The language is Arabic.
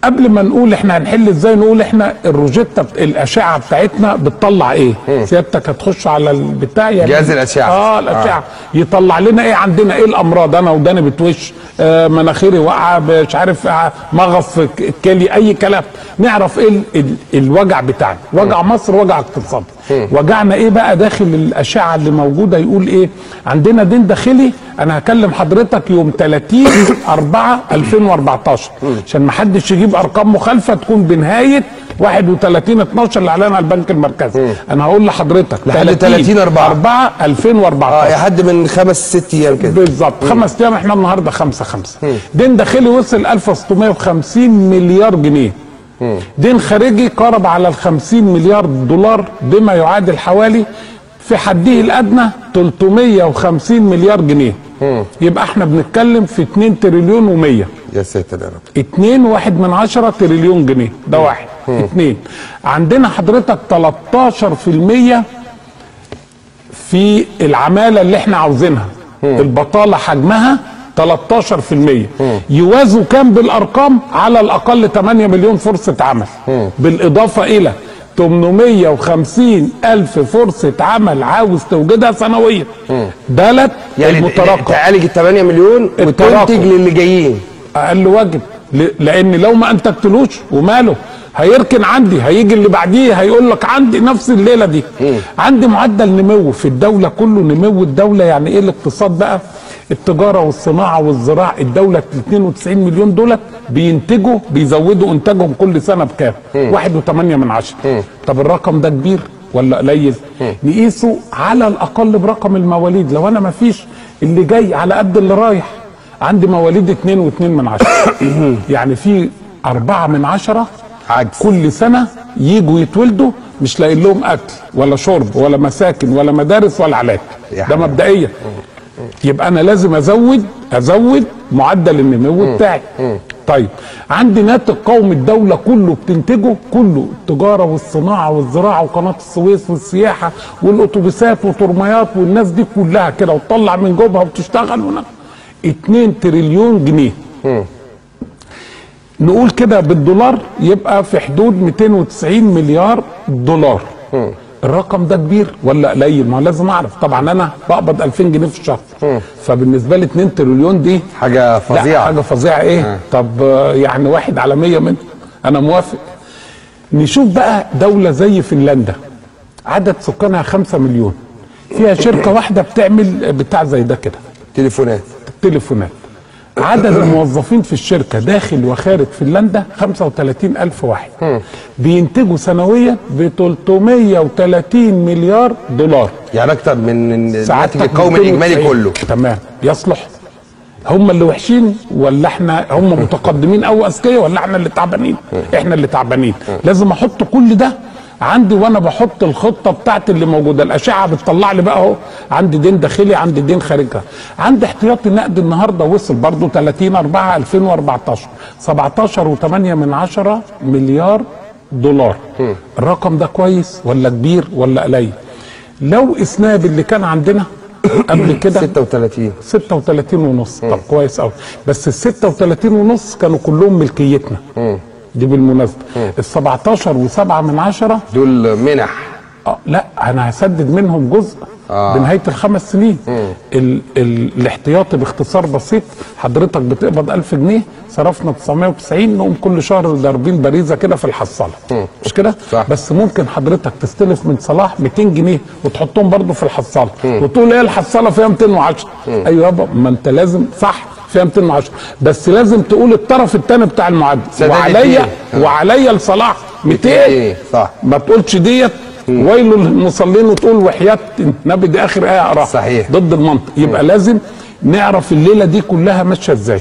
قبل ما نقول احنا هنحل ازاي، نقول احنا الروجيتا الاشعه بتاعتنا بتطلع ايه؟ سيادتك هتخش على البتاع يعني جهاز الاشعه الاشعه يطلع لنا ايه عندنا، ايه الامراض، انا وداني بتوش، مناخيري واقعه، مش عارف، مغص كلي، اي كلام، نعرف ايه الوجع بتاعنا، وجع مصر، وجع اقتصادي. وجعنا ايه بقى داخل الاشعه اللي موجوده، يقول ايه عندنا دين داخلي. انا هكلم حضرتك يوم 30/4/2014 عشان ما حدش يجيب ارقام مخالفه تكون بنهايه 31/12 اللي اعلنها البنك المركزي. انا هقول لحضرتك لحد 30/4/2014 يا حد من 5-6 ايام كده بالظبط. 5 ايام، احنا النهارده 5/5. دين داخلي وصل 1650 مليار جنيه. دين خارجي قارب على ال50 مليار دولار، بما يعادل حوالي في حده الادنى 350 مليار جنيه. يبقى احنا بنتكلم في 2 تريليون و100. يا ساتر يا رب. 2.1 تريليون جنيه، ده واحد. 2 عندنا حضرتك 13% في العماله اللي احنا عاوزينها، البطاله حجمها 13%. يوازوا كام بالارقام؟ على الاقل 8 مليون فرصه عمل، بالاضافه الى 850 ألف فرصة عمل عاوز توجدها سنويا. دالت يعني المترقب تعالج ال 8 مليون وتنتج للي جايين. أقل واجب، لأن لو ما أنتجتلوش وماله هيركن عندي، هيجي اللي بعديه هيقول لك عندي نفس الليلة دي. عندي معدل نمو في الدولة كله، نمو الدولة يعني إيه الاقتصاد بقى؟ التجارة والصناعة والزراعة، الدولة 92 مليون دولت بينتجوا، بيزودوا انتاجهم كل سنة بكام؟ 1.8. طب الرقم ده كبير ولا قليل؟ نقيسه على الأقل برقم المواليد. لو أنا ما فيش اللي جاي على قد اللي رايح، عندي مواليد 2.2 يعني في 4 عجز كل سنة يجوا يتولدوا مش لاقيين لهم أكل ولا شرب ولا مساكن ولا مدارس ولا علاج. ده مبدئيا. يبقى انا لازم ازود معدل النمو بتاعي. طيب عندي ناتج قومي الدوله كله بتنتجه، كله التجاره والصناعه والزراعه وقناه السويس والسياحه والاتوبيسات وترميات والناس دي كلها كده، وتطلع من جوبها وتشتغل هنا 2 تريليون جنيه. نقول كده بالدولار يبقى في حدود 290 مليار دولار. الرقم ده كبير ولا قليل؟ ما لازم اعرف. طبعا انا بقبض 2000 جنيه في الشهر، فبالنسبه لي 2 تريليون دي حاجه فظيعه. حاجه فظيعه. ايه طب يعني 1 على 100 منه، انا موافق. نشوف بقى دوله زي فنلندا، عدد سكانها 5 مليون، فيها شركه واحده بتعمل بتاع زي ده كده، تليفونات. عدد الموظفين في الشركة داخل وخارج فنلندا 35,000 واحد. بينتجوا سنويا ب 330 مليار دولار، يعني اكتر من الناتج القومي الاجمالي كله. تمام. يصلح هم اللي وحشين ولا احنا هم متقدمين او اذكياء ولا احنا اللي تعبانين؟ احنا اللي تعبانين. لازم احط كل ده عندي وانا بحط الخطه بتاعتي اللي موجوده. الاشعه بتطلع لي بقى اهو، عندي دين داخلي، عندي دين خارجي، عندي احتياطي نقد النهارده وصل برضه 30/4/2014 17.8 مليار دولار. الرقم ده كويس ولا كبير ولا قليل؟ لو قسناه باللي كان عندنا قبل كده 36.5. طب كويس قوي. بس ال 36.5 كانوا كلهم ملكيتنا دي بالمناسبه. ال 17.7 دول منح. لا انا هسدد منهم جزء بنهايه ال5 سنين. الاحتياطي باختصار بسيط، حضرتك بتقبض 1000 جنيه، صرفنا 990، نقوم كل شهر ضاربين باريزه كده في الحصاله، مش كده؟ بس ممكن حضرتك تستلف من صلاح 200 جنيه وتحطهم برضه في الحصاله وتقول ايه الحصاله فيها 210. ايوه يابا، ما انت لازم صح فيها 210، بس لازم تقول الطرف الثاني بتاع المعدل، وعليا لصلاح 200. صح. ما تقولش ديت ويل للمصلين وتقول وحياة النبي دي اخر ايه اقراها. صحيح. ضد المنطق. يبقى لازم نعرف الليله دي كلها ماشيه ازاي.